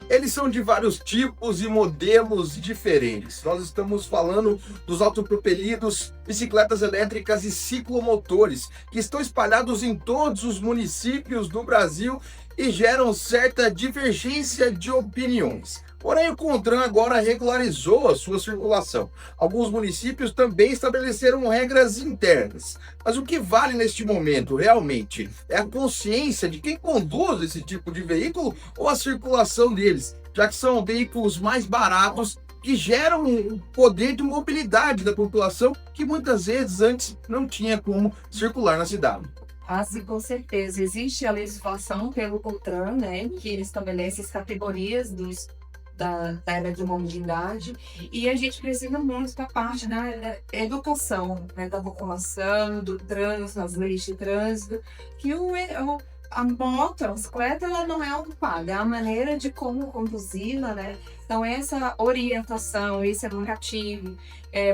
Eles são de vários tipos e modelos diferentes. Nós estamos falando dos autopropelidos, bicicletas elétricas e ciclomotores, que estão espalhados em todos os municípios do Brasil e geram certa divergência de opiniões. Porém, o CONTRAN agora regularizou a sua circulação. Alguns municípios também estabeleceram regras internas. Mas o que vale neste momento, realmente, é a consciência de quem conduz esse tipo de veículo ou a circulação deles, já que são veículos mais baratos que geram um poder de mobilidade da população que muitas vezes antes não tinha como circular na cidade. Ah, sim, com certeza. Existe a legislação pelo CONTRAN, né, que ele estabelece as categorias da área de mobilidade, e a gente precisa muito da parte da educação, né, da população, do trânsito, as leis de trânsito, que a moto, a bicicleta, ela não é algo pago, é a maneira de como conduzi-la, né? Então, essa orientação, esse educativo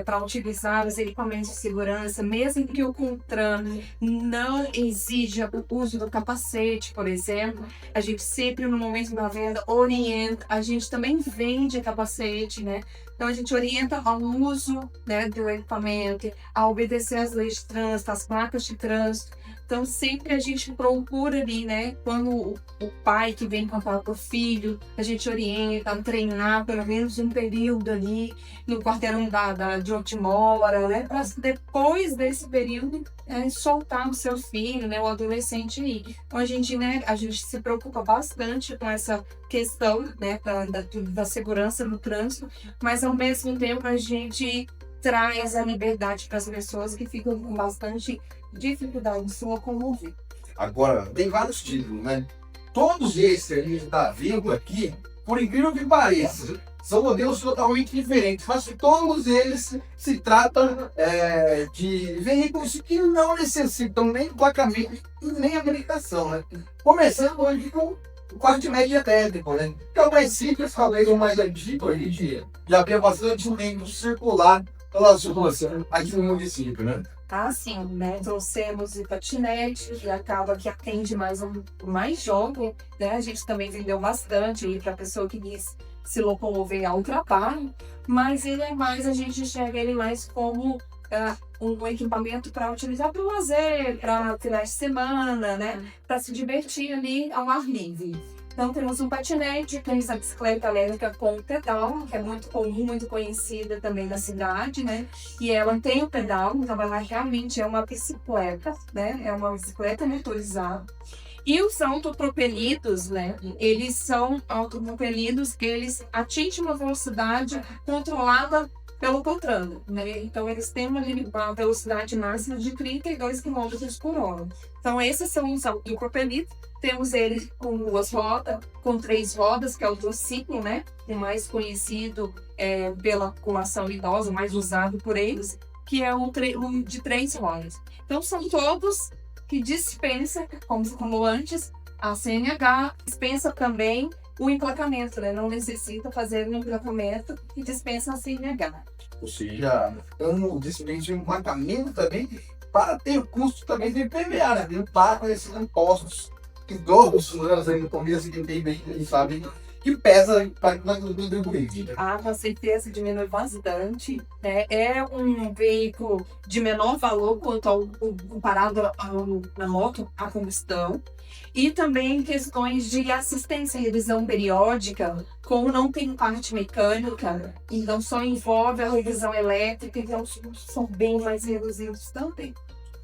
para utilizar os equipamentos de segurança, mesmo que o CONTRAN não exija o uso do capacete, por exemplo, a gente sempre, no momento da venda, orienta, a gente também vende capacete, né? Então, a gente orienta ao uso, né, do equipamento, a obedecer às leis de trânsito, às placas de trânsito. Então, sempre a gente procura ali, né? Quando o pai que vem contar para o filho, a gente orienta a treinar pelo menos um período ali no quarteirão de onde mora, né? Para depois desse período soltar o seu filho, né? O adolescente aí. Então, a gente se preocupa bastante com essa questão, né? Da segurança no trânsito, mas ao mesmo tempo a gente traz a liberdade para as pessoas que ficam com bastante dificuldade em se locomover. Agora, tem vários títulos, né? Todos esses que a gente está vendo aqui, por incrível que pareça, são modelos totalmente diferentes, mas todos eles se tratam de veículos que não necessitam nem emplacamento e nem habilitação, né? Começando hoje com o patinete elétrico, né? Que é o mais simples, talvez o mais antigo, a gente já vê bastante tempo circular pelas ruas aqui no município, né? Ah, sim, né? Trouxemos o patinete, que acaba que atende mais jovem, né? A gente também vendeu bastante aí para a pessoa que quis se locomover ao trabalho, mas ele é mais, a gente enxerga ele mais como um equipamento para utilizar para o lazer, para finais de semana, né? Para se divertir ali ao ar livre. Então, temos um patinete, temos a bicicleta elétrica com pedal, que é muito comum, muito conhecida também na cidade, né? E ela tem o pedal, então ela realmente é uma bicicleta, né? É uma bicicleta motorizada. E os autopropelidos, né? Eles são autopropelidos, eles atingem uma velocidade controlada pelo CONTRAN, né? Então, eles têm uma velocidade máxima de 32 quilômetros por hora. Então, esses são os autopropelidos. Temos ele com 2 rodas, com 3 rodas, que é o triciclo, né? O mais conhecido pela população idosa, o mais usado por eles, que é o de 3 rodas. Então, são todos que dispensa, como antes, a CNH, dispensa também o emplacamento, né? Não necessita fazer um emplacamento e dispensa a CNH. Ou seja, eu dispenso um emplacamento também para ter custo também de IPVA, né? Não paga esses impostos que todos os anos aí no começo que tem bem, sabe, que pesa para o contribuinte. Ah, com certeza diminui bastante, né? É um veículo de menor valor comparado à moto a combustão. E também questões de assistência e revisão periódica, como não tem parte mecânica, então só envolve a revisão elétrica, então os custos são bem mais reduzidos também.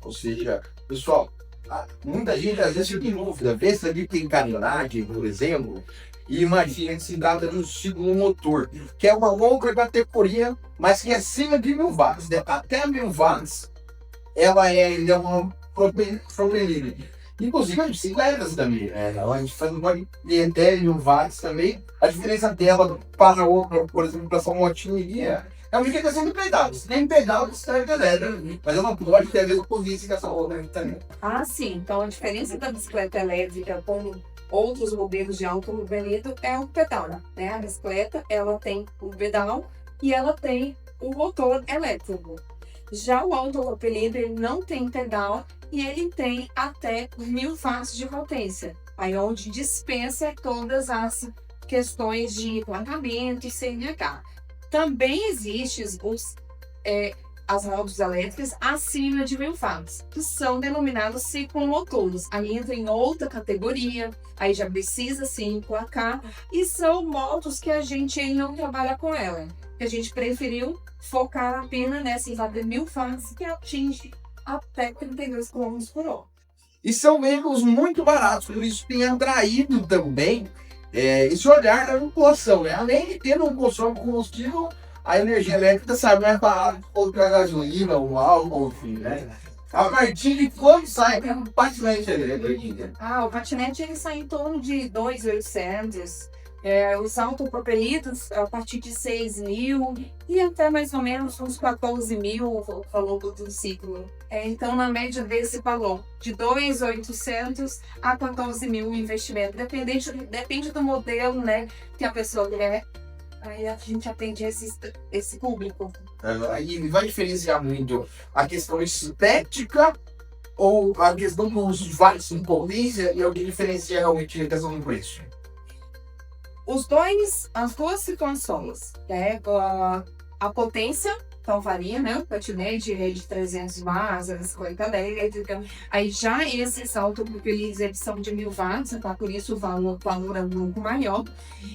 Ou seja, pessoal, muita gente às vezes fica em dúvida, vê se ali tem carenagem, por exemplo, e imagina se trata de um ciclomotor, que é uma outra categoria, mas que é acima de 1000 watts, né? Até 1000 watts, ele é uma propelida. Inclusive as bicicletas também, né? A gente faz até 1000 watts também. A diferença dela para outra, por exemplo, para essa motinha é uma questão de pedal. Se nem pedal, você está entendendo. Mas eu não pode ter a mesma polícia que essa outra também. Ah, sim. Então, a diferença da bicicleta elétrica com outros modelos de automobilismo é o pedal, né? A bicicleta, ela tem o pedal e ela tem o motor elétrico. Já o automobilismo, ele não tem pedal e ele tem até 1000 watts de potência. Aí onde dispensa todas as questões de emplacamento e CNH. Também existem as motos elétricas acima de 1.000 watts, que são denominados ciclomotores. Aí entra em outra categoria, aí já precisa sim emplacar, e são motos que a gente aí não trabalha com ela. A gente preferiu focar apenas nessas de 1.000 watts que atinge até 32 km por hora. E são veículos muito baratos, por isso tem atraído também esse olhar da população, né? Além de ter um consumo de combustível, a energia elétrica sabe mais barato que a gasolina, o álcool, enfim, né? A partir de quando sai um patinete elétrico? O patinete ele sai em torno de 2.800. Os autopropelidos a partir de 6.000 e até mais ou menos uns 14.000 ao longo do ciclo. Então, na média desse valor, de 2.800 a 14.000 o investimento, depende do modelo, né, que a pessoa quer. Aí a gente atende esse público. Aí vai diferenciar muito a questão estética ou a questão dos vários em potência e é o que diferencia realmente a questão do preço? As duas situações, né? A potência, então varia, né? O patinete é de 300 watts, a 50 elétrica. Aí já esses autopropelidos, eles são de 1.000 watts, tá? Por isso o valor é um pouco maior.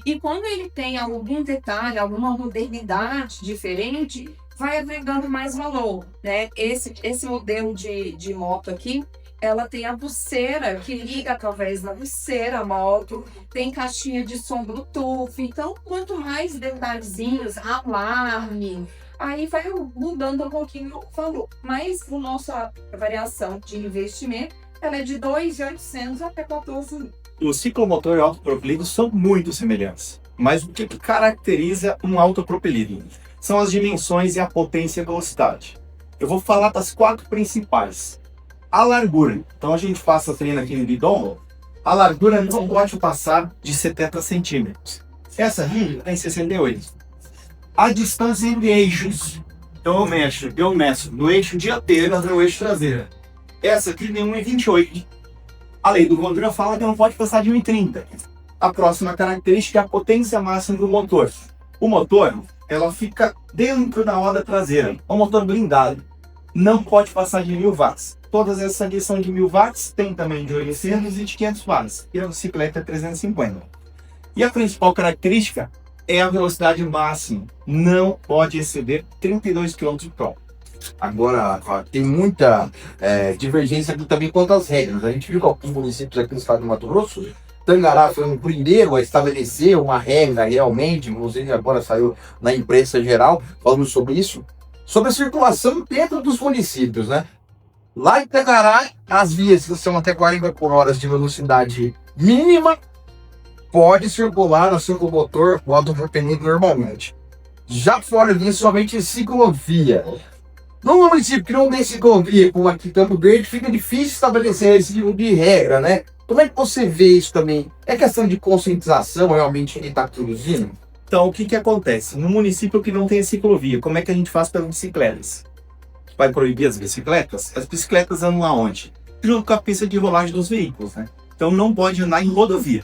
E quando ele tem algum detalhe, alguma modernidade diferente, vai agregando mais valor, né? Esse modelo de moto aqui, ela tem a pulseira que liga através da pulseira a moto, tem caixinha de som Bluetooth. Então, quanto mais detalhezinhos, alarme, aí vai mudando um pouquinho o valor. Mas a nossa variação de investimento, ela é de 2.800 até 14.000. O ciclomotor e o autopropelido são muito semelhantes. Mas o que caracteriza um autopropelido? São as dimensões e a potência e a velocidade. Eu vou falar das 4 principais. A largura. Então a gente passa treino aqui no guidão, a largura não pode passar de 70 centímetros. Essa aqui tem 68. A distância entre eixos. Então eu meço no eixo dianteiro e no eixo traseiro. Essa aqui tem 1,28. A lei do controle fala que não pode passar de 1,30. A próxima característica é a potência máxima do motor. O motor, ela fica dentro da roda traseira. É um motor blindado. Não pode passar de 1.000 watts. Todas essas aqui são de 1.000 watts, tem também de 800 e de 500 watts. E a bicicleta é 350. E a principal característica é a velocidade máxima. Não pode exceder 32 km por hora. Agora, tem muita divergência aqui também quanto às regras. A gente viu que alguns municípios aqui no estado do Mato Grosso, Tangará foi o primeiro a estabelecer uma regra realmente, inclusive agora saiu na imprensa geral, falando sobre isso, sobre a circulação dentro dos municípios, né? Lá em Tangará, as vias que são até 40 por hora de velocidade mínima, pode circular no ciclomotor o autopropelido normalmente. Já fora disso, somente ciclovia. Num município que não tem ciclovia, como aqui em Campo Verde, fica difícil estabelecer esse tipo de regra, né? Como é que você vê isso também? É questão de conscientização realmente que está produzindo? Então, o que acontece? No município que não tem ciclovia, como é que a gente faz pelas bicicletas? Vai proibir as bicicletas? As bicicletas andam aonde? Junto com a pista de rolagem dos veículos, né? Então não pode andar em rodovia.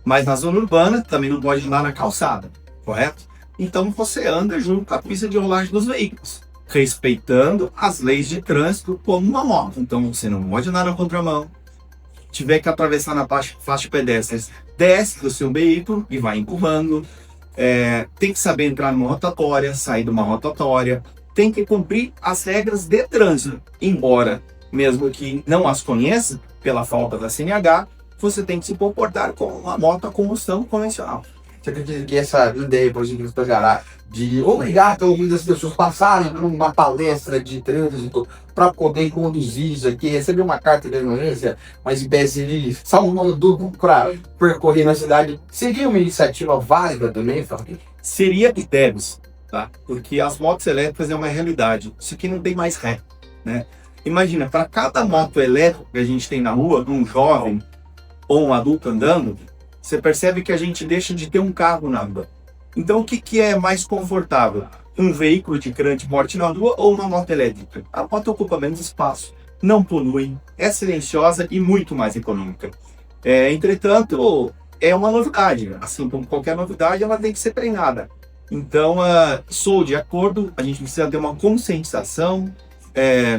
Mas na zona urbana também não pode andar na calçada, correto? Então você anda junto com a pista de rolagem dos veículos, respeitando as leis de trânsito como uma moto. Então você não pode andar na contramão. Tiver que atravessar na faixa de pedestres, desce do seu veículo e vai empurrando. Tem que saber entrar numa rotatória, sair de uma rotatória. Tem que cumprir as regras de trânsito. Embora, mesmo que não as conheça, pela falta da CNH, você tem que se comportar como uma moto a combustão convencional. Você acredita que essa ideia, por exemplo, do Tangará, de obrigar pelo menos as pessoas a passarem por uma palestra de trânsito para poder conduzir isso aqui, receber uma carta de emergência, uma espécie de salvo-conduto para percorrer na cidade, seria uma iniciativa válida também, Fábio? Seria e deve, tá? Porque as motos elétricas é uma realidade. Isso aqui não tem mais ré, né? Imagina, para cada moto elétrica que a gente tem na rua, um jovem ou um adulto andando, você percebe que a gente deixa de ter um carro na rua. Então o que é mais confortável? Um veículo de grande porte na rua ou uma moto elétrica? A moto ocupa menos espaço, não polui, é silenciosa e muito mais econômica. Entretanto, é uma novidade. Assim como qualquer novidade, ela tem que ser treinada. Então, sou de acordo, a gente precisa ter uma conscientização,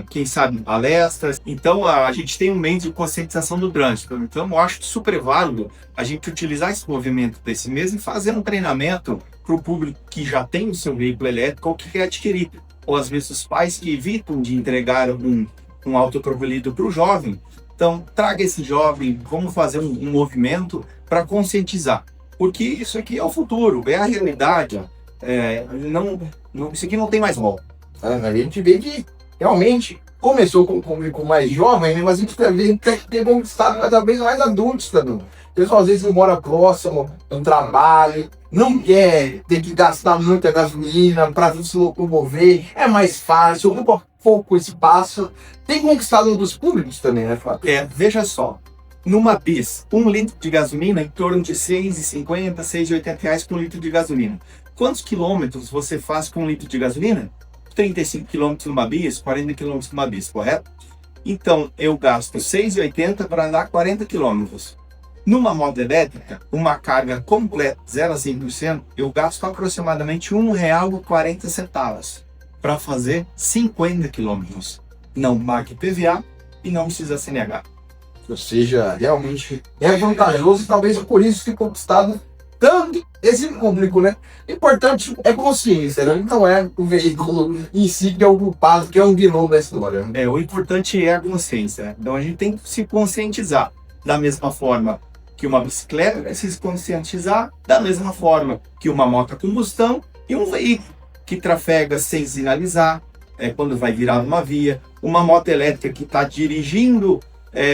quem sabe palestras. Então, a gente tem um meio de conscientização do trânsito. Então, eu acho super válido a gente utilizar esse movimento desse mês e fazer um treinamento para o público que já tem o seu veículo elétrico ou que quer adquirir. Ou, às vezes, os pais que evitam de entregar um autopropelido para o jovem. Então, traga esse jovem, vamos fazer um movimento para conscientizar. Porque isso aqui é o futuro, é a realidade. Isso aqui não tem mais volta. A gente vê que realmente começou com o público mais jovem, né? Mas a gente tem que ter conquistado cada vez mais adultos também. O pessoal às vezes não mora próximo, no trabalho, não quer ter que gastar muita gasolina para se locomover, é mais fácil, ocupa pouco espaço. Tem conquistado um dos públicos também, né, Fábio? Veja só, numa bis, 1 litro de gasolina em torno de R$ 6,50, R$ 6,80 por litro de gasolina. Quantos quilômetros você faz com 1 litro de gasolina? 35 quilômetros numa bis, 40 quilômetros numa bis, correto? Então, eu gasto R$ 6,80 para andar 40 quilômetros. Numa moto elétrica, uma carga completa, 0 a 100%, eu gasto aproximadamente R$ 1,40 para fazer 50 quilômetros. Não pague PVA e não precisa CNH. Ou seja, realmente é vantajoso e talvez por isso que conquistado tanto esse público, né? Importante é consciência, né? Não é o veículo em si que é o culpado, que é um vilão da história. O importante é a consciência. Então a gente tem que se conscientizar. Da mesma forma que uma bicicleta vai se conscientizar, da mesma forma que uma moto a combustão e um veículo que trafega sem sinalizar, quando vai virar uma via, uma moto elétrica que está dirigindo,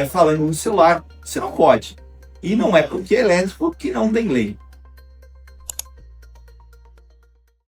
falando no celular, você não pode. E não é porque é elétrico que não tem lei.